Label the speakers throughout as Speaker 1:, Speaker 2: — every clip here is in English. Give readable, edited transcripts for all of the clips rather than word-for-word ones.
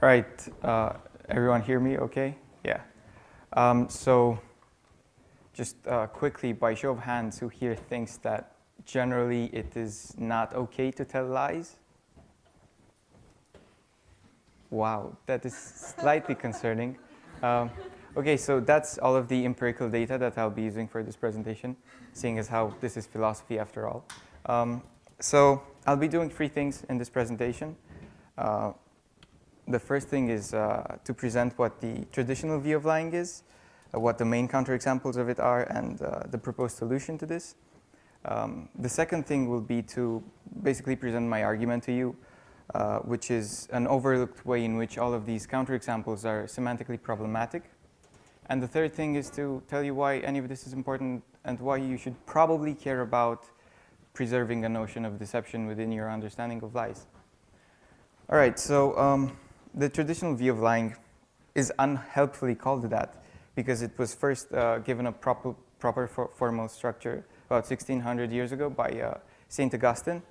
Speaker 1: All right, everyone hear me okay? Yeah. So just quickly, by show of hands, who here thinks that generally it is not okay to tell lies? Wow, that is slightly concerning. Okay, so that's all of the empirical data that I'll be using for this presentation, seeing as how this is philosophy after all. So I'll be doing three things in this presentation. The first thing is to present what the traditional view of lying is, what the main counterexamples of it are, and the proposed solution to this. The second thing will be to basically present my argument to you, which is an overlooked way in which all of these counterexamples are semantically problematic. And the third thing is to tell you why any of this is important and why you should probably care about preserving a notion of deception within your understanding of lies. All right, so the traditional view of lying is unhelpfully called that because it was first given a proper formal structure about 1600 years ago by St. Augustine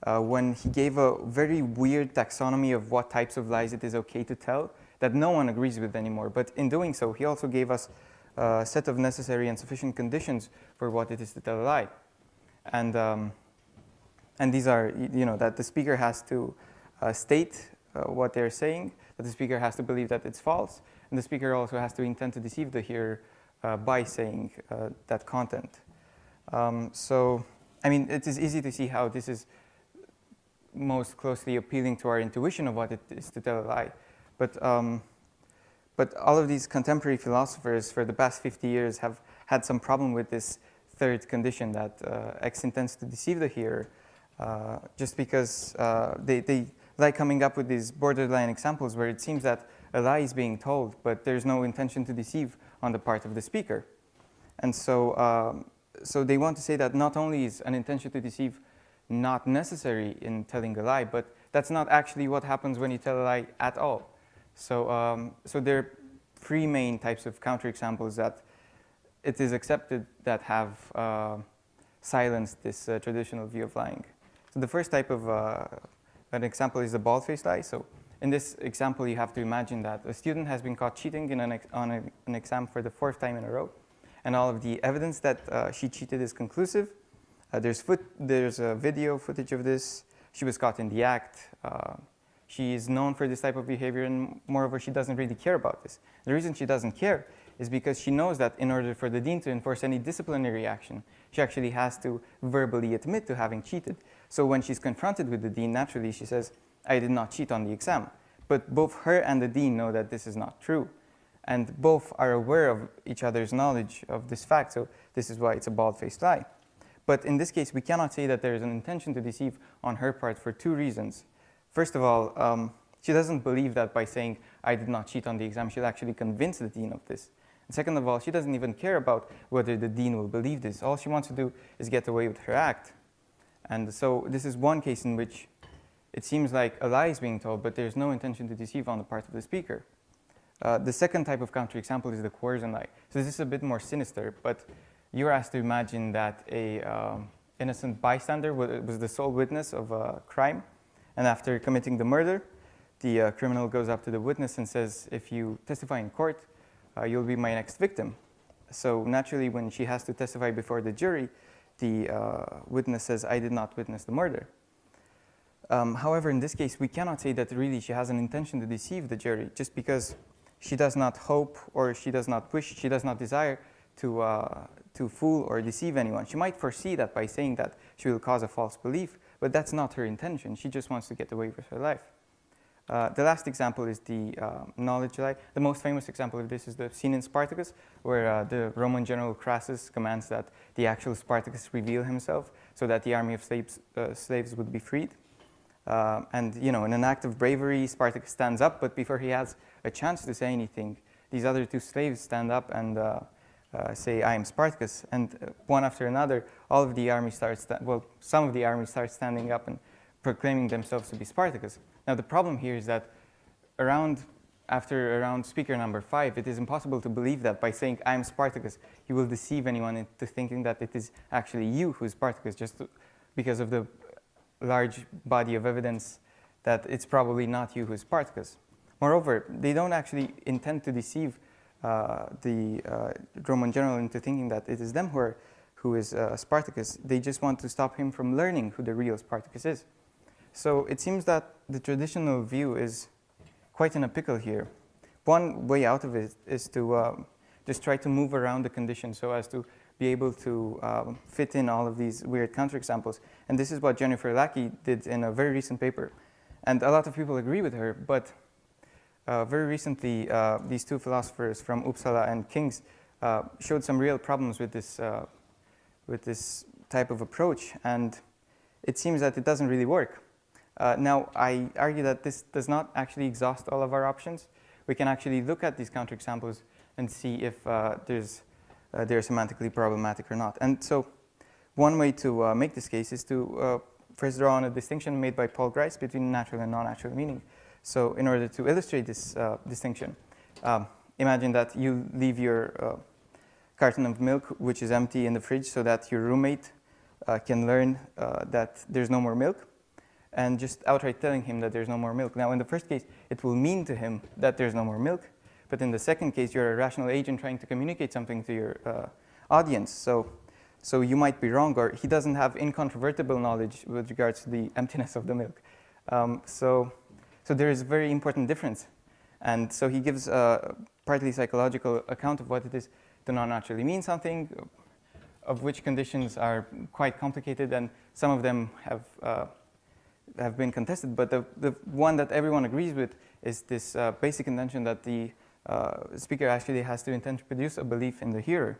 Speaker 1: when he gave a very weird taxonomy of what types of lies it is okay to tell that no one agrees with anymore. But in doing so, he also gave us a set of necessary and sufficient conditions for what it is to tell a lie. And these are, that the speaker has to state what they're saying, that the speaker has to believe that it's false, and the speaker also has to intend to deceive the hearer by saying that content. So, I mean, it is easy to see how this is most closely appealing to our intuition of what it is to tell a lie. But all of these contemporary philosophers for the past 50 years have had some problem with this third condition that X intends to deceive the hearer, just because they like coming up with these borderline examples where it seems that a lie is being told, but there's no intention to deceive on the part of the speaker. And so, so they want to say that not only is an intention to deceive not necessary in telling a lie, but that's not actually what happens when you tell a lie at all. So, so there are three main types of counterexamples that it is accepted that have silenced this traditional view of lying. So the first type of an example is the bald-faced lie. So in this example, you have to imagine that a student has been caught cheating in on an exam for the fourth time in a row, and all of the evidence that she cheated is conclusive. There's a video footage of this. She was caught in the act. She is known for this type of behavior, and moreover, she doesn't really care about this. The reason she doesn't care is because she knows that in order for the dean to enforce any disciplinary action, she actually has to verbally admit to having cheated. So when she's confronted with the dean, naturally she says, "I did not cheat on the exam." But both her and the dean know that this is not true. And both are aware of each other's knowledge of this fact, so this is why it's a bald-faced lie. But in this case, we cannot say that there is an intention to deceive on her part for two reasons. First of all, she doesn't believe that by saying, "I did not cheat on the exam," she'll actually convince the dean of this. And second of all, she doesn't even care about whether the dean will believe this. All she wants to do is get away with her act. And so this is one case in which it seems like a lie is being told, but there's no intention to deceive on the part of the speaker. The second type of counterexample is the coercion lie. So this is a bit more sinister, but you're asked to imagine that a innocent bystander was the sole witness of a crime, and after committing the murder, the criminal goes up to the witness and says, "If you testify in court, you'll be my next victim." So naturally, when she has to testify before the jury, the witness says, "I did not witness the murder." However, in this case, we cannot say that really she has an intention to deceive the jury, just because she does not hope, or she does not wish, she does not desire to fool or deceive anyone. She might foresee that by saying that she will cause a false belief, but that's not her intention. She just wants to get away with her life. The last example is the knowledge lie. The most famous example of this is the scene in Spartacus, where the Roman general Crassus commands that the actual Spartacus reveal himself so that the army of slaves would be freed. And in an act of bravery, Spartacus stands up, but before he has a chance to say anything, these other two slaves stand up and say, "I am Spartacus." And one after another, all of the army some of the army starts standing up and proclaiming themselves to be Spartacus. Now the problem here is that after around speaker number 5, it is impossible to believe that by saying, "I am Spartacus," you will deceive anyone into thinking that it is actually you who is Spartacus, just because of the large body of evidence that it's probably not you who is Spartacus. Moreover, they don't actually intend to deceive the Roman general into thinking that it is them who is Spartacus. They just want to stop him from learning who the real Spartacus is. So it seems that the traditional view is quite in a pickle here. One way out of it is to just try to move around the conditions so as to be able to fit in all of these weird counterexamples. And this is what Jennifer Lackey did in a very recent paper. And a lot of people agree with her, but very recently, these two philosophers from Uppsala and King's showed some real problems with this type of approach, and it seems that it doesn't really work. Now, I argue that this does not actually exhaust all of our options. We can actually look at these counterexamples and see if they're semantically problematic or not. And so one way to make this case is to first draw on a distinction made by Paul Grice between natural and non-natural meaning. So in order to illustrate this distinction, imagine that you leave your carton of milk, which is empty, in the fridge so that your roommate can learn that there's no more milk, and just outright telling him that there's no more milk. Now, in the first case, it will mean to him that there's no more milk, but in the second case, you're a rational agent trying to communicate something to your audience. So you might be wrong, or he doesn't have incontrovertible knowledge with regards to the emptiness of the milk. So there is a very important difference. And so he gives a partly psychological account of what it is to non-naturally mean something, of which conditions are quite complicated, and some of them have been contested. But the one that everyone agrees with is this basic intention that the speaker actually has to intend to produce a belief in the hearer.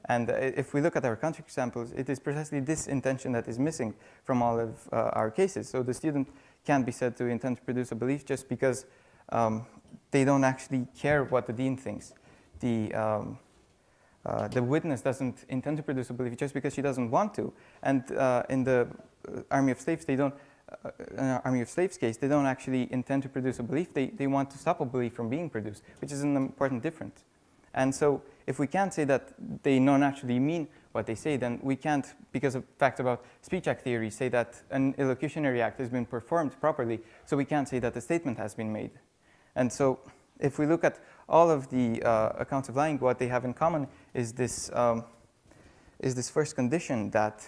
Speaker 1: And if we look at our counterexamples, it is precisely this intention that is missing from all of our cases. So the student can't be said to intend to produce a belief just because they don't actually care what the dean thinks. The witness doesn't intend to produce a belief just because she doesn't want to. And in the Army of Slaves, Army of Slaves case, they don't actually intend to produce a belief. They want to stop a belief from being produced, which is an important difference. And so if we can't say that they non-naturally mean what they say, then we can't, because of facts about speech act theory, say that an illocutionary act has been performed properly, so we can't say that a statement has been made. And so if we look at all of the accounts of lying, what they have in common is this first condition that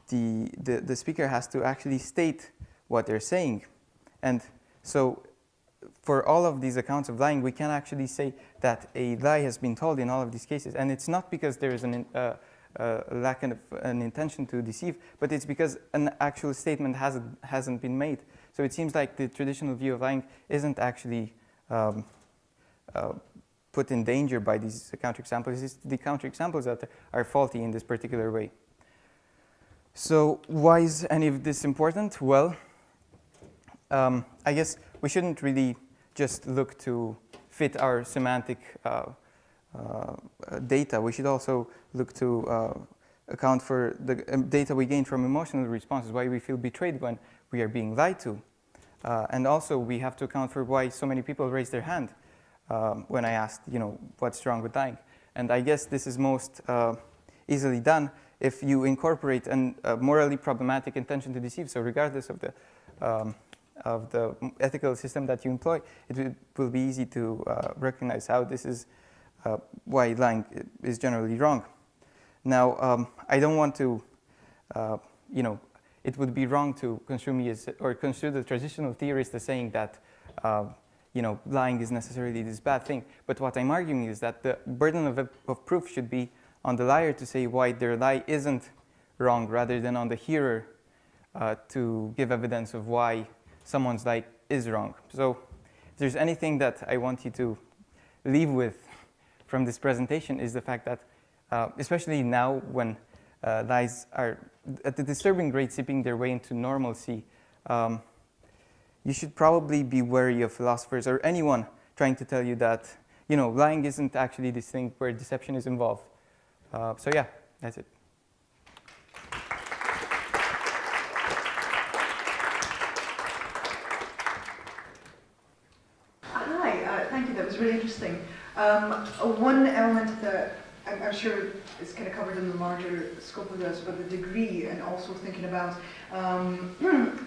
Speaker 1: the speaker has to actually state what they're saying. And so for all of these accounts of lying, we can actually say that a lie has been told in all of these cases. And it's not because there is a lack of an intention to deceive, but it's because an actual statement hasn't been made. So it seems like the traditional view of lying isn't actually put in danger by these counterexamples. It's the counterexamples that are faulty in this particular way. So why is any of this important? Well, I guess we shouldn't really just look to fit our semantic data. We should also look to account for the data we gain from emotional responses, why we feel betrayed when we are being lied to. And also we have to account for why so many people raise their hand when I asked, what's wrong with lying. And I guess this is most easily done if you incorporate a morally problematic intention to deceive. So regardless of the ethical system that you employ, it will be easy to recognize how this is why lying is generally wrong. Now, I don't want to, it would be wrong to construe me as, or construe the traditional theorist as saying that, lying is necessarily this bad thing. But what I'm arguing is that the burden of proof should be on the liar to say why their lie isn't wrong, rather than on the hearer to give evidence of why someone's lie is wrong. So if there's anything that I want you to leave with from this presentation is the fact that, especially now when lies are at a disturbing rate seeping their way into normalcy, you should probably be wary of philosophers or anyone trying to tell you that, lying isn't actually this thing where deception is involved. So yeah, that's it.
Speaker 2: Hi, thank you. That was really interesting. One element that I'm sure is kind of covered in the larger scope of this, but the degree, and also thinking about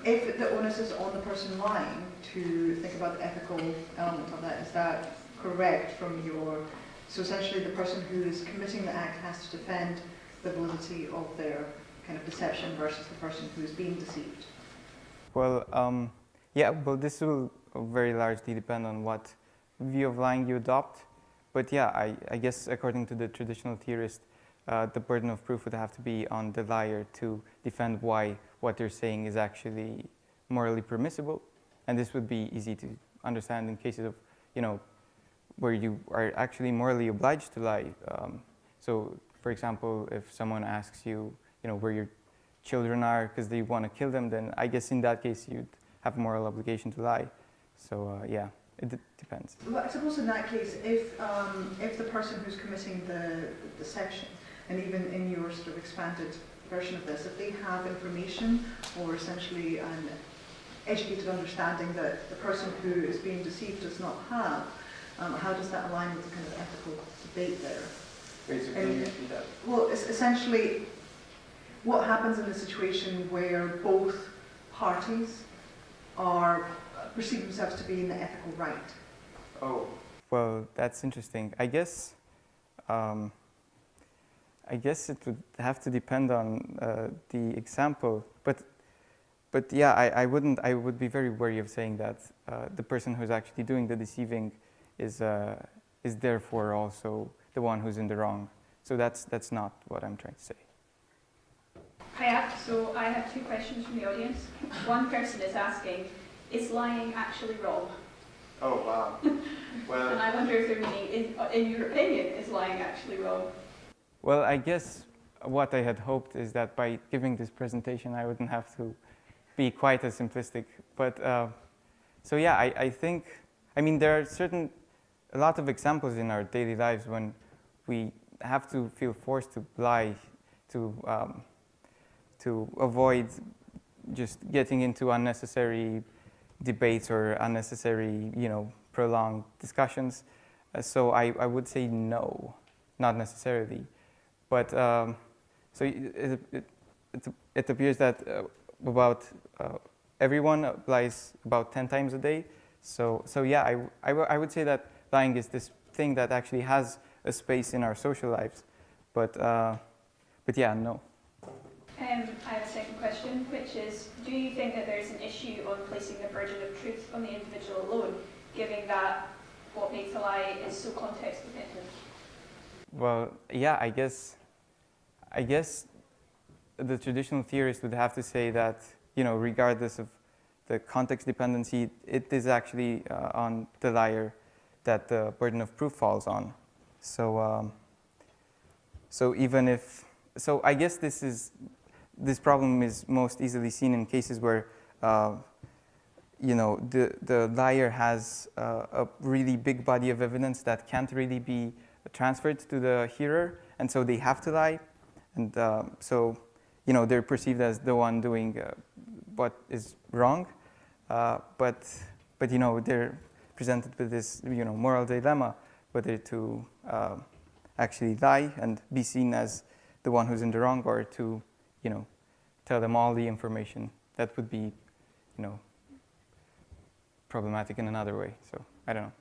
Speaker 2: if the onus is on the person lying to think about the ethical element of that, is that correct from your... So essentially the person who is committing the act has to defend the validity of their kind of deception versus the person who is being deceived.
Speaker 1: Well, yeah, well, this will very largely depend on what view of lying you adopt. But yeah, I guess according to the traditional theorist, the burden of proof would have to be on the liar to defend why what they're saying is actually morally permissible. And this would be easy to understand in cases of, where you are actually morally obliged to lie. So, for example, if someone asks you, where your children are because they want to kill them, then I guess in that case you'd have a moral obligation to lie. So yeah, it depends.
Speaker 2: Well, I suppose in that case, if the person who's committing the deception, and even in your sort of expanded version of this, if they have information or essentially an educated understanding that the person who is being deceived does not have, how does that align with the kind of ethical debate there?
Speaker 1: Basically, can you repeat that?
Speaker 2: Well, it's essentially what happens in a situation where both parties perceive themselves to be in the ethical right?
Speaker 1: Oh, well, that's interesting. I guess it would have to depend on the example, but yeah, I would be very wary of saying that the person who's actually doing the deceiving is therefore also the one who's in the wrong. So that's not what I'm trying to say.
Speaker 3: Hiya, so I have two questions from the audience. One person is asking, is lying actually wrong?
Speaker 1: Oh, wow. Well,
Speaker 3: and I wonder if they're meaning, in your opinion, is lying actually wrong?
Speaker 1: Well, I guess what I had hoped is that by giving this presentation, I wouldn't have to be quite as simplistic. But so yeah, I think, there are a lot of examples in our daily lives when we have to feel forced to lie to avoid just getting into unnecessary debates or unnecessary, prolonged discussions. So I would say no, not necessarily. But so it appears that about everyone lies about 10 times a day. So yeah, I would say that lying is this thing that actually has a space in our social lives. But yeah, no.
Speaker 3: I have a second question, which is, do you think that there's an issue on placing the burden of truth on the individual alone, given that what makes a lie is so context dependent?
Speaker 1: Well, yeah, I guess the traditional theorist would have to say that, regardless of the context dependency, it is actually on the liar that the burden of proof falls on. So, I guess this problem is most easily seen in cases where, the liar has a really big body of evidence that can't really be transferred to the hearer, and so they have to lie, and so they're perceived as the one doing what is wrong, but they're presented with this moral dilemma whether to actually lie and be seen as the one who's in the wrong, or to tell them all the information that would be problematic in another way. So I don't know.